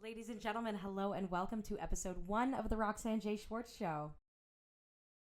Ladies and gentlemen, hello and welcome to episode 1 of the Roxanne J Schwartz Show.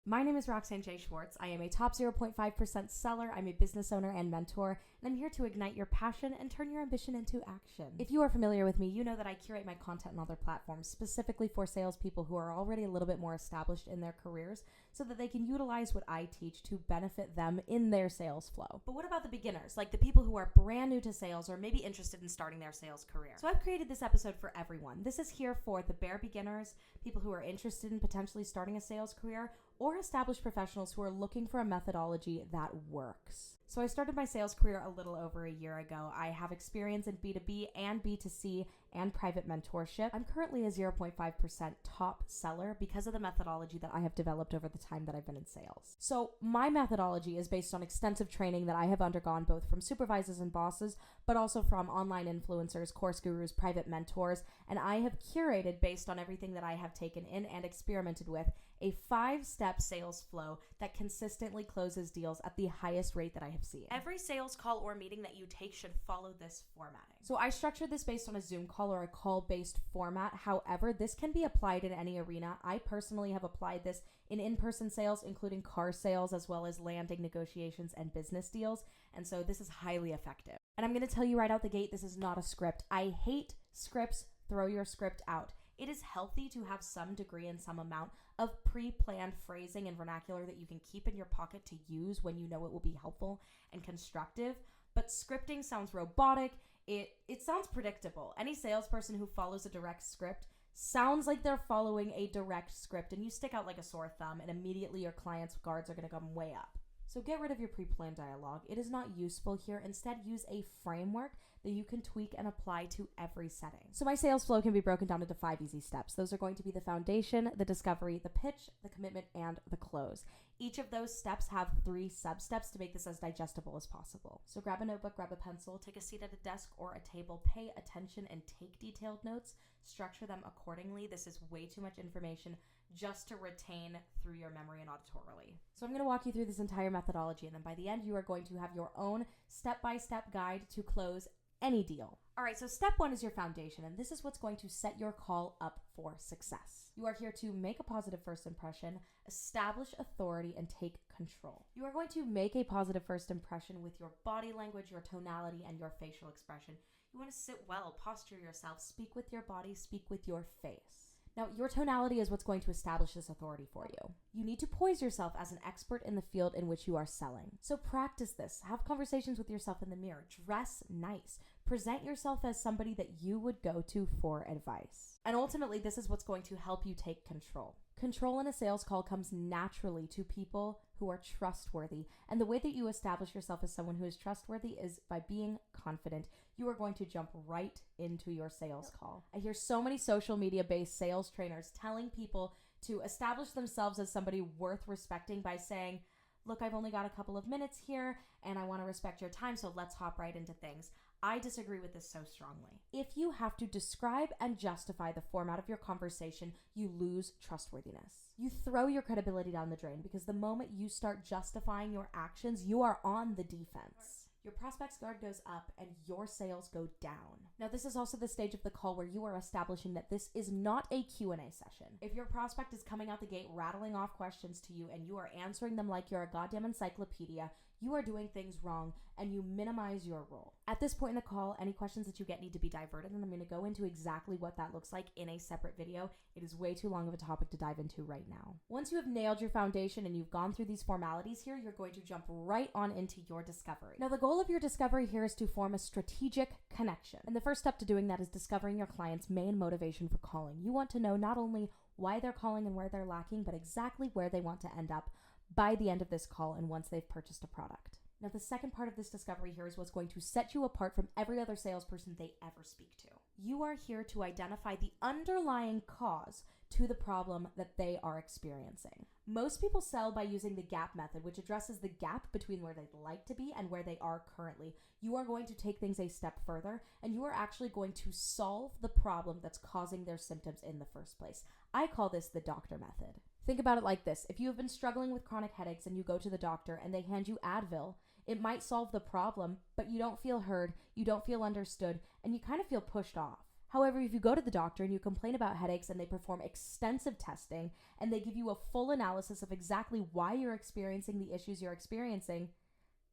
My name is Roxanne J Schwartz. I am a top 0.5% seller. I'm a business owner and mentor, and I'm here to ignite your passion and turn your ambition into action. If you are familiar with me, you know that I curate my content on other platforms specifically for salespeople who are already a little bit more established in their careers so that they can utilize what I teach to benefit them in their sales flow. But what about the beginners, like the people who are brand new to sales or maybe interested in starting their sales career? So I've created this episode for everyone. This is here for the bare beginners, people who are interested in potentially starting a sales career, or established professionals who are looking for a methodology that works. So I started my sales career a little over a year ago. I have experience in B2B and B2C and private mentorship. I'm currently a 0.5% top seller because of the methodology that I have developed over the time that I've been in sales. So my methodology is based on extensive training that I have undergone both from supervisors and bosses, but also from online influencers, course gurus, private mentors, and I have curated based on everything that I have taken in and experimented with a 5-step sales flow that consistently closes deals at the highest rate that I have seen. Every sales call or meeting that you take should follow this formatting. So I structured this based on a Zoom call or a call-based format. However, this can be applied in any arena. I personally have applied this in-person sales, including car sales, as well as landing negotiations and business deals. And so this is highly effective. And I'm going to tell you right out the gate, this is not a script. I hate scripts. Throw your script out. It is healthy to have some degree and some amount of pre-planned phrasing and vernacular that you can keep in your pocket to use when you know it will be helpful and constructive. But scripting sounds robotic. It sounds predictable. Any salesperson who follows a direct script sounds like they're following a direct script, and you stick out like a sore thumb, and immediately your client's guards are going to come way up. So get rid of your pre-planned dialogue. It is not useful here. Instead, use a framework that you can tweak and apply to every setting. So my sales flow can be broken down into 5 easy steps. Those are going to be the foundation, the discovery, the pitch, the commitment, and the close. Each of those steps have 3 sub-steps to make this as digestible as possible. So grab a notebook, grab a pencil, take a seat at a desk or a table, pay attention and take detailed notes, structure them accordingly. This is way too much information just to retain through your memory and auditorily. So I'm going to walk you through this entire methodology, and then by the end, you are going to have your own step-by-step guide to close any deal. All right, so step 1 is your foundation, and this is what's going to set your call up for success. You are here to make a positive first impression, establish authority, and take control. You are going to make a positive first impression with your body language, your tonality, and your facial expression. You want to sit well, posture yourself, speak with your body, speak with your face. Now, your tonality is what's going to establish this authority for you. You need to poise yourself as an expert in the field in which you are selling. So practice this. Have conversations with yourself in the mirror. Dress nice. Present yourself as somebody that you would go to for advice. And ultimately, this is what's going to help you take control. Control in a sales call comes naturally to people who are trustworthy. And the way that you establish yourself as someone who is trustworthy is by being confident. You are going to jump right into your sales call. I hear so many social media-based sales trainers telling people to establish themselves as somebody worth respecting by saying, look, I've only got a couple of minutes here and I want to respect your time, so let's hop right into things. I disagree with this so strongly. If you have to describe and justify the format of your conversation, you lose trustworthiness. You throw your credibility down the drain because the moment you start justifying your actions, you are on the defense. Your prospect's guard goes up and your sales go down. Now, this is also the stage of the call where you are establishing that this is not a Q&A session. If your prospect is coming out the gate rattling off questions to you and you are answering them like you're a goddamn encyclopedia, you are doing things wrong and you minimize your role. At this point in the call, any questions that you get need to be diverted, and I'm going to go into exactly what that looks like in a separate video. It is way too long of a topic to dive into right now. Once you have nailed your foundation and you've gone through these formalities here, you're going to jump right on into your discovery. Now, the goal of your discovery here is to form a strategic connection. And the first step to doing that is discovering your client's main motivation for calling. You want to know not only why they're calling and where they're lacking, but exactly where they want to end up by the end of this call and once they've purchased a product. Now, the second part of this discovery here is what's going to set you apart from every other salesperson they ever speak to. You are here to identify the underlying cause to the problem that they are experiencing. Most people sell by using the gap method, which addresses the gap between where they'd like to be and where they are currently. You are going to take things a step further, and you are actually going to solve the problem that's causing their symptoms in the first place. I call this the doctor method. Think about it like this. If you have been struggling with chronic headaches and you go to the doctor and they hand you Advil, it might solve the problem, but you don't feel heard, you don't feel understood, and you kind of feel pushed off. However, if you go to the doctor and you complain about headaches and they perform extensive testing and they give you a full analysis of exactly why you're experiencing the issues you're experiencing,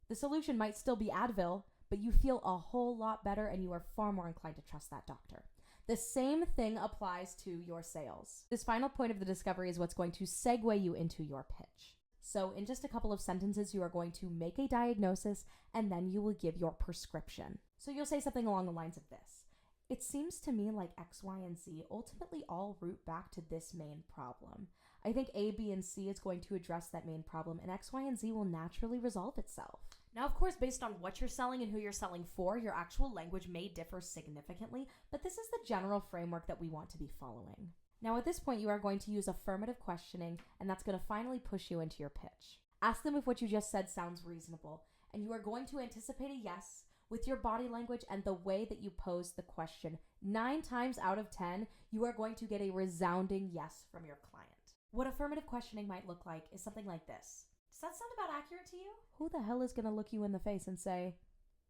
the solution might still be Advil, but you feel a whole lot better and you are far more inclined to trust that doctor. The same thing applies to your sales. This final point of the discovery is what's going to segue you into your pitch. So in just a couple of sentences, you are going to make a diagnosis and then you will give your prescription. So you'll say something along the lines of this. It seems to me like X, Y, and Z ultimately all root back to this main problem. I think A, B, and C is going to address that main problem, and X, Y, and Z will naturally resolve itself. Now, of course, based on what you're selling and who you're selling for, your actual language may differ significantly, but this is the general framework that we want to be following. Now, at this point, you are going to use affirmative questioning, and that's going to finally push you into your pitch. Ask them if what you just said sounds reasonable, and you are going to anticipate a yes with your body language and the way that you pose the question. 9 times out of 10, you are going to get a resounding yes from your client. What affirmative questioning might look like is something like this. Does that sound about accurate to you? Who the hell is going to look you in the face and say,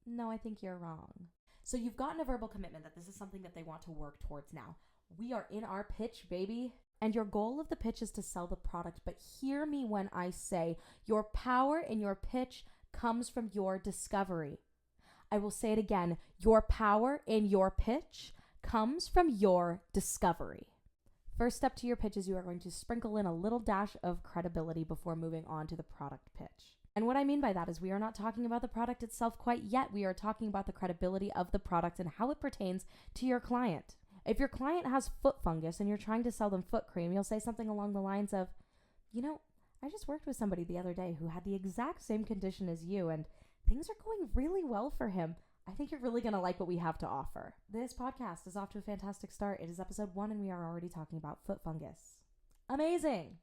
no, I think you're wrong? So you've gotten a verbal commitment that this is something that they want to work towards now. We are in our pitch, baby. And your goal of the pitch is to sell the product. But hear me when I say your power in your pitch comes from your discovery. I will say it again. Your power in your pitch comes from your discovery. First step to your pitch is you are going to sprinkle in a little dash of credibility before moving on to the product pitch. And what I mean by that is we are not talking about the product itself quite yet. We are talking about the credibility of the product and how it pertains to your client. If your client has foot fungus and you're trying to sell them foot cream, you'll say something along the lines of, I just worked with somebody the other day who had the exact same condition as you, and things are going really well for him. I think you're really going to like what we have to offer. This podcast is off to a fantastic start. It is episode 1 and we are already talking about foot fungus. Amazing.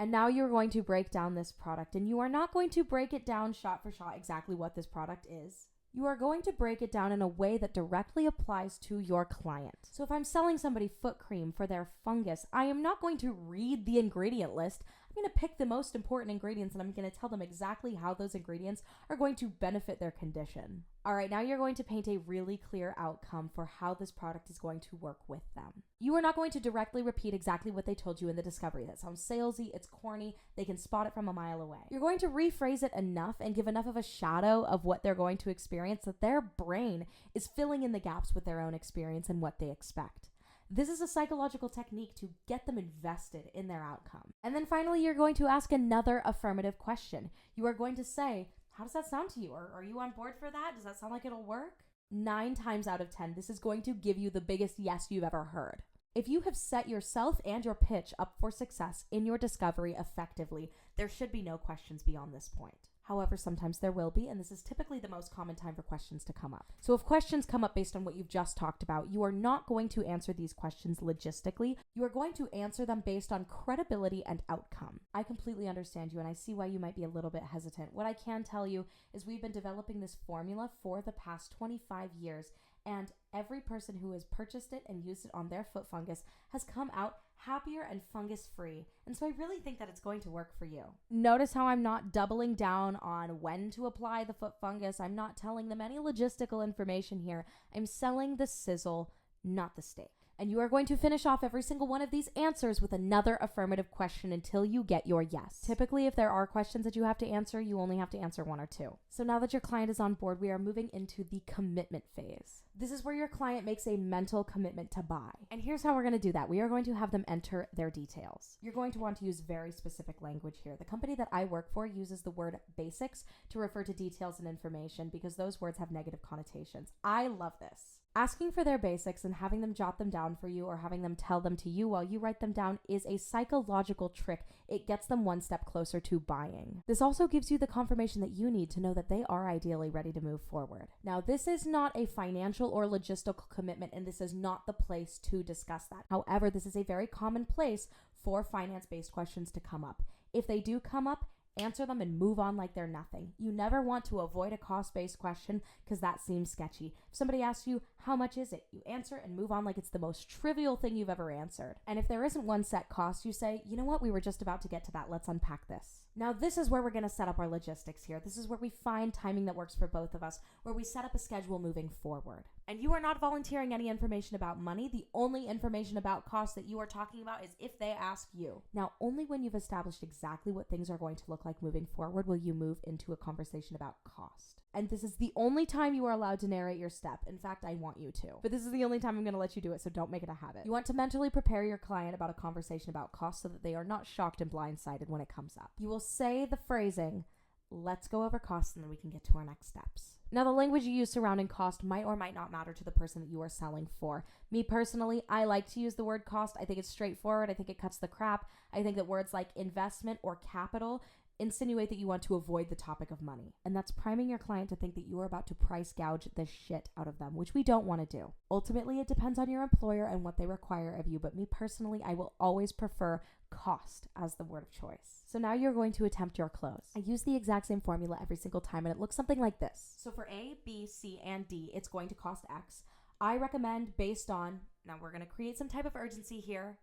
And now you're going to break down this product, and you are not going to break it down shot for shot exactly what this product is. You are going to break it down in a way that directly applies to your client. So if I'm selling somebody foot cream for their fungus, I am not going to read the ingredient list. I'm going to pick the most important ingredients and I'm going to tell them exactly how those ingredients are going to benefit their condition. All right, now you're going to paint a really clear outcome for how this product is going to work with them. You are not going to directly repeat exactly what they told you in the discovery. That sounds salesy, it's corny, they can spot it from a mile away. You're going to rephrase it enough and give enough of a shadow of what they're going to experience that their brain is filling in the gaps with their own experience and what they expect. This is a psychological technique to get them invested in their outcome. And then finally, you're going to ask another affirmative question. You are going to say, how does that sound to you? Or are you on board for that? Does that sound like it'll work? 9 times out of 10, this is going to give you the biggest yes you've ever heard. If you have set yourself and your pitch up for success in your discovery effectively, there should be no questions beyond this point. However, sometimes there will be, and this is typically the most common time for questions to come up. So if questions come up based on what you've just talked about, you are not going to answer these questions logistically. You are going to answer them based on credibility and outcome. I completely understand you, and I see why you might be a little bit hesitant. What I can tell you is we've been developing this formula for the past 25 years, and every person who has purchased it and used it on their foot fungus has come out happier and fungus-free. And so I really think that it's going to work for you. Notice how I'm not doubling down on when to apply the foot fungus. I'm not telling them any logistical information here. I'm selling the sizzle, not the steak. And you are going to finish off every single one of these answers with another affirmative question until you get your yes. Typically, if there are questions that you have to answer, you only have to answer 1 or 2. So now that your client is on board, we are moving into the commitment phase. This is where your client makes a mental commitment to buy. And here's how we're going to do that. We are going to have them enter their details. You're going to want to use very specific language here. The company that I work for uses the word basics to refer to details and information because those words have negative connotations. I love this. Asking for their basics and having them jot them down for you or having them tell them to you while you write them down is a psychological trick. It gets them one step closer to buying. This also gives you the confirmation that you need to know that they are ideally ready to move forward. Now, this is not a financial or logistical commitment, and this is not the place to discuss that. However, this is a very common place for finance-based questions to come up. If they do come up, answer them and move on like they're nothing. You never want to avoid a cost-based question because that seems sketchy. If somebody asks you, how much is it? You answer and move on like it's the most trivial thing you've ever answered. And if there isn't one set cost, you say, you know what? We were just about to get to that. Let's unpack this. Now, this is where we're going to set up our logistics here. This is where we find timing that works for both of us, where we set up a schedule moving forward. And you are not volunteering any information about money. The only information about cost that you are talking about is if they ask you. Now, only when you've established exactly what things are going to look like moving forward will you move into a conversation about cost. And this is the only time you are allowed to narrate your step. In fact, I want you to. But this is the only time I'm going to let you do it, so don't make it a habit. You want to mentally prepare your client about a conversation about cost so that they are not shocked and blindsided when it comes up. You will say the phrasing, let's go over costs and then we can get to our next steps. Now, the language you use surrounding cost might or might not matter to the person that you are selling for. Me personally, I like to use the word cost. I think it's straightforward. I think it cuts the crap. I think that words like investment or capital insinuate that you want to avoid the topic of money. And that's priming your client to think that you are about to price gouge the shit out of them, which we don't want to do. Ultimately, it depends on your employer and what they require of you. But me personally, I will always prefer cost as the word of choice. So now you're going to attempt your close. I use the exact same formula every single time, and it looks something like this. So for A, B, C, and D, it's going to cost X. I recommend based on, now we're going to create some type of urgency here,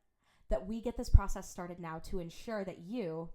that we get this process started now to ensure that you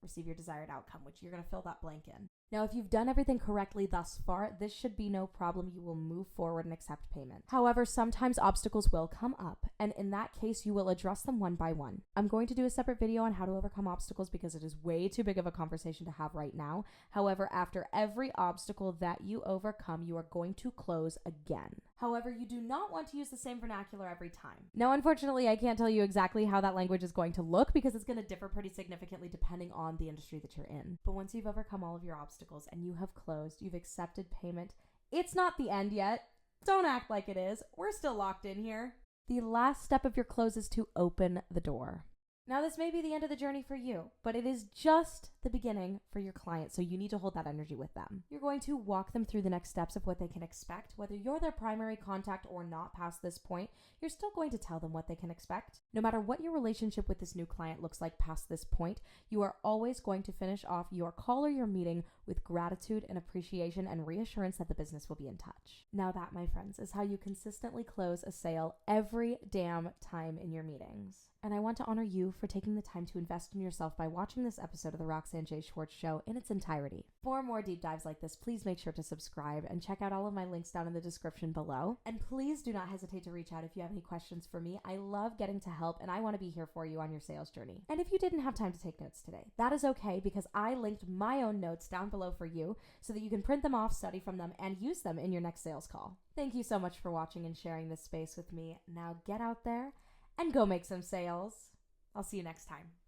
receive your desired outcome, which you're going to fill that blank in. Now, if you've done everything correctly thus far, this should be no problem. You will move forward and accept payment. However, sometimes obstacles will come up, and in that case, you will address them one by one. I'm going to do a separate video on how to overcome obstacles because it is way too big of a conversation to have right now. However, after every obstacle that you overcome, you are going to close again. However, you do not want to use the same vernacular every time. Now, unfortunately, I can't tell you exactly how that language is going to look because it's going to differ pretty significantly depending on the industry that you're in. But once you've overcome all of your obstacles and you have closed, you've accepted payment, it's not the end yet. Don't act like it is. We're still locked in here. The last step of your close is to open the door. Now, this may be the end of the journey for you, but it is just the beginning for your client, so you need to hold that energy with them. You're going to walk them through the next steps of what they can expect. Whether you're their primary contact or not past this point, you're still going to tell them what they can expect. No matter what your relationship with this new client looks like past this point, you are always going to finish off your call or your meeting with gratitude and appreciation and reassurance that the business will be in touch. Now that, my friends, is how you consistently close a sale every damn time in your meetings. And I want to honor you for taking the time to invest in yourself by watching this episode of the Roxanne J Schwartz Show in its entirety. For more deep dives like this, please make sure to subscribe and check out all of my links down in the description below. And please do not hesitate to reach out if you have any questions for me. I love getting to help and I want to be here for you on your sales journey. And if you didn't have time to take notes today, that is okay because I linked my own notes down below for you so that you can print them off, study from them, and use them in your next sales call. Thank you so much for watching and sharing this space with me. Now get out there and go make some sales. I'll see you next time.